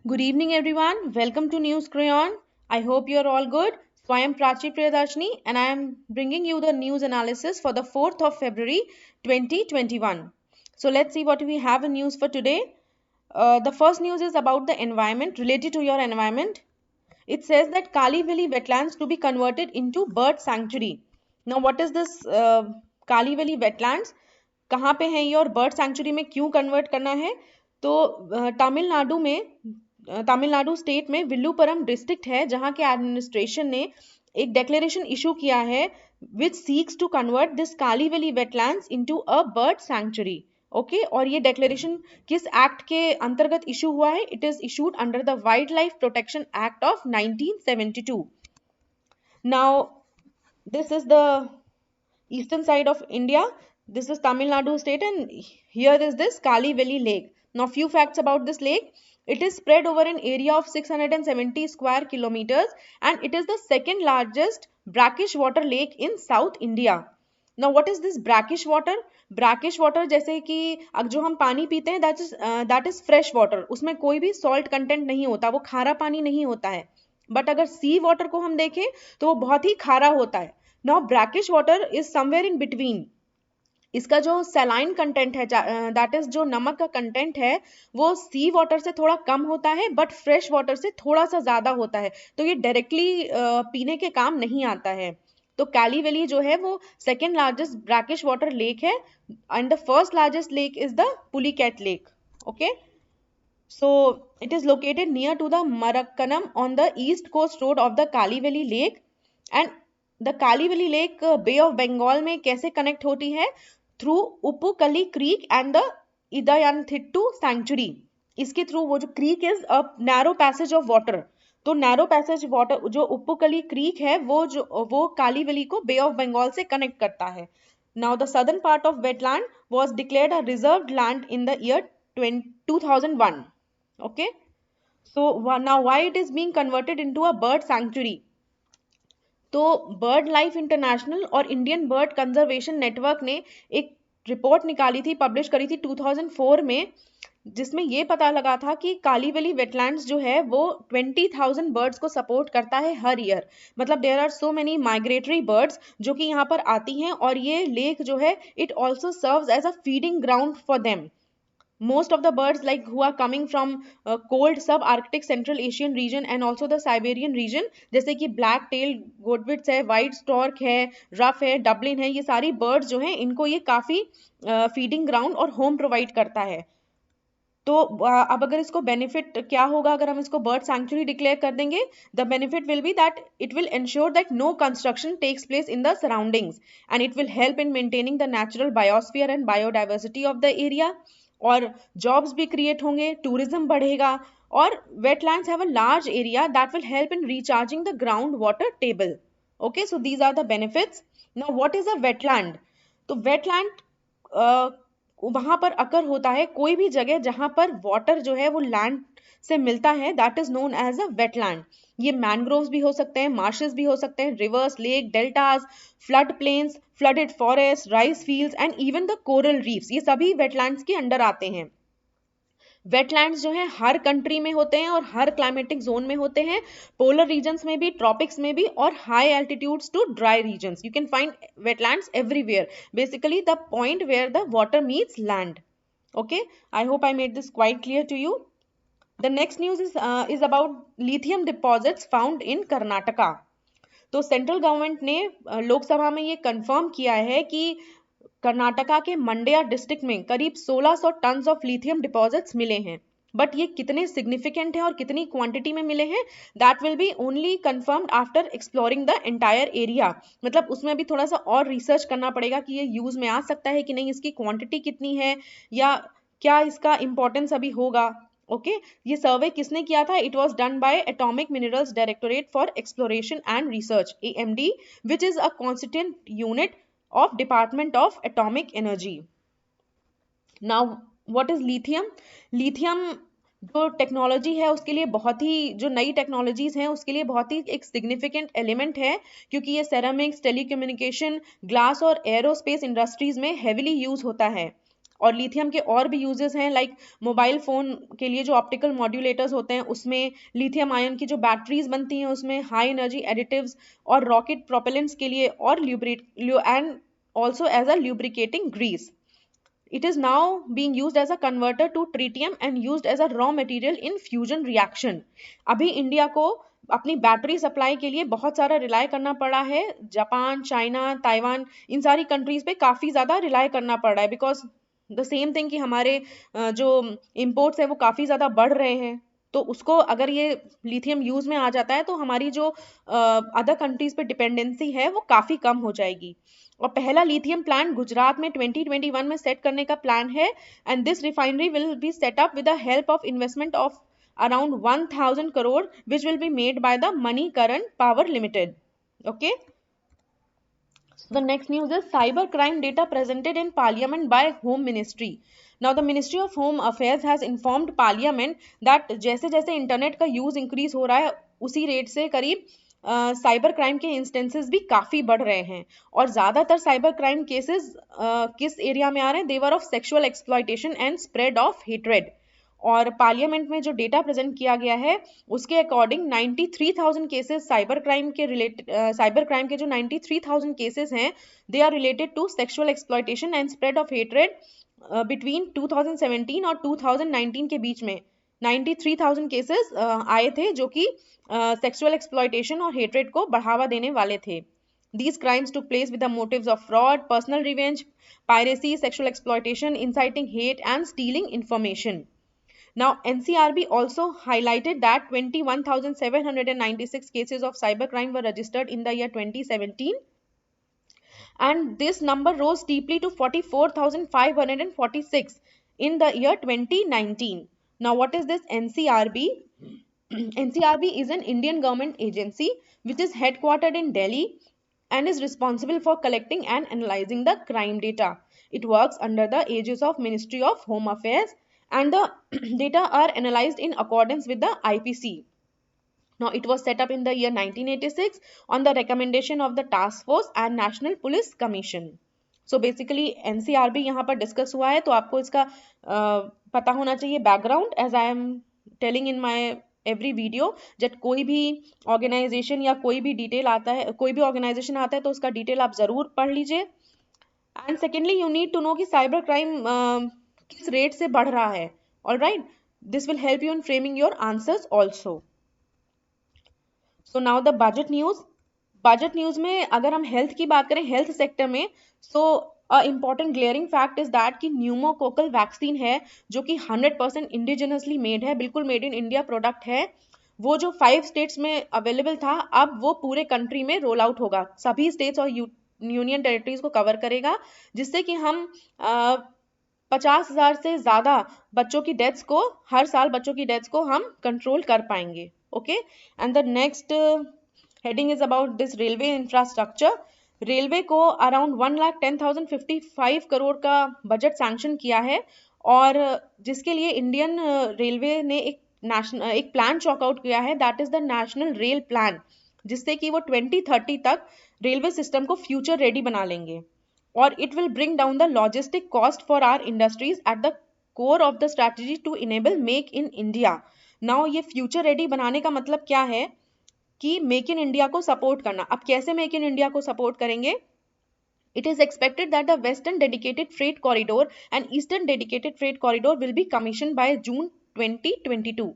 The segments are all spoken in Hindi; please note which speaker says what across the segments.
Speaker 1: Good evening, everyone. Welcome to News Crayon. I hope you're all good. So, I am Prachi Priyadarshini and I am bringing you the news analysis for the 4th of February 2021. So, let's see what we have in news for today. The first news is about the environment, related to your environment. It says that Kali Valley wetlands to be converted into bird sanctuary. Now, what is this Kali Valley wetlands? कहाँ पे है ये और बर्ड सैंक्चुरी में क्यों कन्वर्ट करना है? तो तमिलनाडु स्टेट में विल्लुपुरम डिस्ट्रिक्ट है जहाँ के एडमिनिस्ट्रेशन ने एक डिक्लेरेशन इशू किया है which seeks to convert this Kaliveli wetlands into a bird sanctuary. Okay, और ये डिक्लेरेशन किस एक्ट के अंतर्गत इशू हुआ है? It is issued under the wild life protection act of 1972. Now this is the eastern side of India. This is Tamil Nadu state and here is this Kali Valley lake. Now few facts about this lake. It is spread over an area of 670 square kilometers and it is the second largest brackish water lake in South India. Now what is this brackish water? Brackish water जैसे कि जो हम पानी पीते हैं that is fresh water. उसमें कोई भी salt content नहीं होता, वो खारा पानी नहीं होता है. बट अगर सी वाटर को हम देखें तो वो बहुत ही खारा होता है. Now brackish water is somewhere in between. इसका जो सैलाइन कंटेंट है दैट इज जो नमक का कंटेंट है वो सी वाटर से थोड़ा कम होता है बट फ्रेश वाटर से थोड़ा सा ज्यादा होता है. तो ये डायरेक्टली पीने के काम नहीं आता है. तो काली वैली जो है वो second largest brackish water lake है and the first largest lake is the Pulicat lake. Okay, so it is located near to the Marakkanam on the east coast road of the Kali Valley Lake. And the Kali Valley Lake Bay of Bengal में कैसे connect होती है? Through Uppukali Creek and the Idayanthittu Sanctuary. इसके थ्रू वो जो creek is a narrow passage of water. तो narrow passage water जो उप्पुकली creek है वो काली वैली को Bay of Bengal से connect करता है. Now the southern part of wetland was declared a reserved land in the year 2001. Okay, so now why it is being converted into a bird sanctuary? तो बर्ड लाइफ इंटरनेशनल और इंडियन बर्ड कंजर्वेशन नेटवर्क ने एक रिपोर्ट निकाली थी, पब्लिश करी थी 2004 में, जिसमें ये पता लगा था कि काली वैली वेटलैंड्स जो है वो 20,000 बर्ड्स को सपोर्ट करता है हर ईयर. मतलब there are so many migratory birds जो कि यहाँ पर आती हैं और ये लेक जो है it also serves as a feeding ground for them. Most of the birds like who are coming from cold subarctic central Asian region and also the Siberian region, जैसे कि black tail godwits है, white stork है, ruff है, dublin है, ये सारी birds जो हैं इनको ये काफी feeding ground और home provide करता है. तो अब अगर इसको बेनिफिट क्या होगा अगर हम इसको बर्ड सैंक्चुरी डिक्लेयर कर देंगे? The benefit will be that it will ensure that no construction takes place in the surroundings and it will help in maintaining the natural biosphere and biodiversity of the area. और जॉब्स भी क्रिएट होंगे, टूरिज्म बढ़ेगा और wetlands have a large area that will help in recharging the ground water table. Okay, so these are the benefits. Now what is a wetland? तो वेटलैंड वहां पर अकर होता है कोई भी जगह जहां पर वाटर जो है वो लैंड से मिलता है, that is known as a wetland. ये मैनग्रोव्स भी हो सकते हैं, मार्शेस भी हो सकते हैं, rivers, lake, deltas, flood plains, flooded forest, rice fields and even the coral reefs, ये सभी वेटलैंड्स के अंडर आते हैं. वेटलैंड्स जो है हर कंट्री में होते हैं और हर क्लाइमेटिक जोन में होते हैं, पोलर रीजन्स में भी, ट्रॉपिक्स में भी और high altitudes to dry regions. You can find wetlands everywhere, basically the point where the water meets land. Okay, I hope I made this quite clear to you. The next news is about lithium deposits found in Karnataka. तो सेंट्रल गवर्नमेंट ने लोकसभा में ये कंफर्म किया है कि कर्नाटका के मंड्या डिस्ट्रिक्ट में करीब 1600 टन ऑफ लिथियम डिपॉजिट्स मिले हैं. बट ये कितने सिग्निफिकेंट हैं और कितनी क्वांटिटी में मिले हैं that will be only confirmed after exploring the entire area. मतलब उसमें भी थोड़ा सा और रिसर्च करना पड़ेगा कि ये यूज में आ सकता है कि नहीं, इसकी क्वांटिटी कितनी है या क्या इसका इंपॉर्टेंस अभी होगा. ओके, ये सर्वे किसने किया था? It was done by atomic minerals directorate for exploration and research, AMD, which is a constituent unit of Department of Atomic Energy. Now what is lithium? Lithium जो टेक्नोलॉजी है उसके लिए बहुत ही, जो नई टेक्नोलॉजीज हैं उसके लिए बहुत ही एक सिग्निफिकेंट एलिमेंट है क्योंकि ये सेरामिक्स, टेलीकम्युनिकेशन, ग्लास और एरोस्पेस इंडस्ट्रीज में हेविली यूज होता है. और लिथियम के और भी यूजेस हैं, लाइक मोबाइल फोन के लिए जो ऑप्टिकल मॉड्यूलेटर्स होते हैं उसमें लिथियम आयन की जो बैटरीज बनती हैं उसमें हाई एनर्जी एडिटिव्स, और रॉकेट प्रोपेलेंट्स के लिए, और and also as a lubricating grease. It is now being used as a converter to tritium and used as a raw material in fusion reaction. अभी इंडिया को अपनी बैटरी सप्लाई के लिए बहुत सारा रिलाय करना पड़ा है, जापान, चाइना, ताइवान, इन सारी कंट्रीज पे काफ़ी ज़्यादा रिलाय करना पड़ रहा है, बिकॉज द सेम थिंग कि हमारे जो इम्पोर्ट्स है वो काफ़ी ज़्यादा बढ़ रहे हैं. तो उसको अगर ये लिथियम यूज में आ जाता है तो हमारी जो अदर कंट्रीज पे डिपेंडेंसी है वो काफ़ी कम हो जाएगी. और पहला लिथियम प्लांट गुजरात में 2021 में सेट करने का प्लान है, and this refinery will be set up with the help of investment of around 1000 crore which will be made by the Manikaran Power Limited. Okay. The next news is cyber crime data presented in Parliament by Home Ministry. Now the Ministry of Home Affairs has informed Parliament that जैसे जैसे इंटरनेट का यूज इंक्रीज हो रहा है उसी रेट से करीब साइबर क्राइम के इंस्टेंसेस भी काफ़ी बढ़ रहे हैं. और ज़्यादातर साइबर क्राइम केसेस किस एरिया में आ रहे हैं? They were of sexual exploitation and spread of hatred. और पार्लियामेंट में जो डेटा प्रेजेंट किया गया है उसके अकॉर्डिंग 93,000 केसेस साइबर क्राइम के जो 93,000 केसेस हैं they are related to sexual exploitation and spread of hatred between 2017 और 2019 के बीच में 93,000 केसेस आए थे जो कि सेक्सुअल एक्सप्लॉयटेशन और हेट्रेड को बढ़ावा देने वाले थे. These crimes took place with the motives of fraud, personal revenge, piracy, sexual exploitation, inciting hate, and stealing information. Now, NCRB also highlighted that 21,796 cases of cybercrime were registered in the year 2017, and this number rose steeply to 44,546 in the year 2019. Now, what is this NCRB? NCRB is an Indian government agency which is headquartered in Delhi and is responsible for collecting and analyzing the crime data. It works under the aegis of Ministry of Home Affairs, and the data are analyzed in accordance with the IPC. Now, it was set up in the year 1986 on the recommendation of the Task Force and National Police Commission. So basically NCRB यहाँ पर डिस्कस हुआ है, तो आपको इसका पता होना चाहिए background, as I am telling in my every video. जब कोई भी ऑर्गेनाइजेशन या कोई भी डिटेल आता है, कोई भी ऑर्गेनाइजेशन आता है तो उसका डिटेल आप ज़रूर पढ़ लीजिए. And secondly you need to know कि साइबर क्राइम किस रेट से बढ़ रहा है. All right, this will help you in framing your answers also. So now the budget news. Budget news में अगर हम हेल्थ की बात करें, हेल्थ सेक्टर में, so a important glaring fact is that कि न्यूमोकोकल वैक्सीन है जो कि 100% इंडिजिनसली मेड है, बिल्कुल मेड इन इंडिया प्रोडक्ट है. वो जो 5 स्टेट्स में अवेलेबल था अब वो पूरे कंट्री में रोल आउट होगा, सभी स्टेट्स और यूनियन टेरिटरीज को कवर करेगा, जिससे कि हम 50,000 से ज़्यादा बच्चों की डेथ्स को, हर साल बच्चों की डेथ्स को हम कंट्रोल कर पाएंगे. Okay. And the next heading is about this railway infrastructure. Railway को अराउंड 1,10,055 करोड़ का बजट सैंक्शन किया है, और जिसके लिए इंडियन रेलवे ने एक प्लान चॉकआउट किया है, that is the national rail plan, जिससे कि वो 2030 तक रेलवे सिस्टम को फ्यूचर रेडी बना लेंगे. और it will bring down the logistic cost for our industries at the core of the strategy to enable make in India. Now ये फ्यूचर रेडी बनाने का मतलब क्या है कि मेक इन इंडिया को सपोर्ट करना. अब कैसे मेक इन इंडिया को सपोर्ट करेंगे? It is expected that the Western Dedicated Freight Corridor and Eastern Dedicated Freight Corridor will be commissioned by June 2022.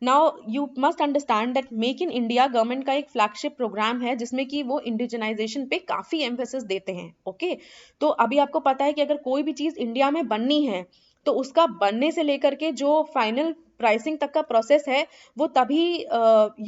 Speaker 1: Now you must understand that Make in India government का एक फ्लैगशिप प्रोग्राम है जिसमें कि वो इंडिजिनाइजेशन पे काफ़ी एम्फेसिस देते हैं. ओके. तो अभी आपको पता है कि अगर कोई भी चीज़ इंडिया में बननी है तो उसका बनने से लेकर के जो फाइनल प्राइसिंग तक का प्रोसेस है वो तभी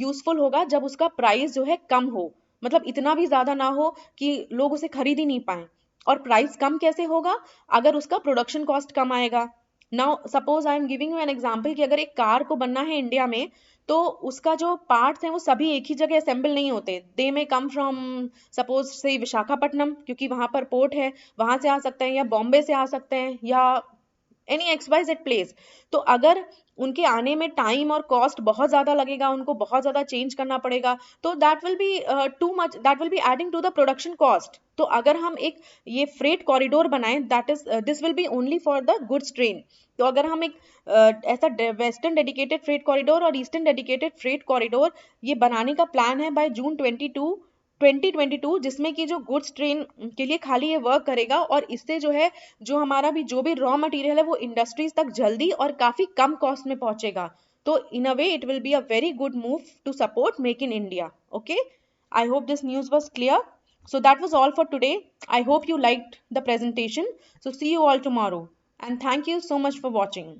Speaker 1: यूजफुल होगा जब उसका प्राइस जो है कम हो, मतलब इतना भी ज़्यादा ना हो कि लोग उसे खरीद ही नहीं पाएं. और प्राइस कम कैसे होगा? अगर उसका प्रोडक्शन कॉस्ट कम आएगा. Now suppose I am giving you an example कि अगर एक कार को बनना है इंडिया में तो उसका जो पार्ट्स हैं वो सभी एक ही जगह असेंबल नहीं होते. दे में कम फ्रॉम सपोज से विशाखापट्टनम, क्योंकि वहाँ पर पोर्ट है, वहाँ से आ सकते हैं, या बॉम्बे से आ सकते हैं, या एनी XYZ प्लेस। तो अगर उनके आने में टाइम और कॉस्ट बहुत ज़्यादा लगेगा, उनको बहुत ज़्यादा चेंज करना पड़ेगा, तो that will be too much, that will be adding to the production cost. तो अगर हम एक ये फ्रेट कॉरिडोर बनाएं, that is this will be only for the goods train. तो अगर हम एक ऐसा वेस्टर्न डेडिकेटेड फ्रेट कॉरिडोर और ईस्टर्न डेडिकेटेड फ्रेट कॉरिडोर ये बनाने का प्लान है बाय जून 2022, जिसमें कि जो गुड्स ट्रेन के लिए खाली ये वर्क करेगा, और इससे जो है जो हमारा भी जो भी रॉ मटेरियल है वो इंडस्ट्रीज तक जल्दी और काफी कम कॉस्ट में पहुंचेगा। तो in a way it will be a very good move to support make in India. Okay, I hope this news was clear. So that was all for today. I hope you liked the presentation. So see you all tomorrow, and thank you so much for watching.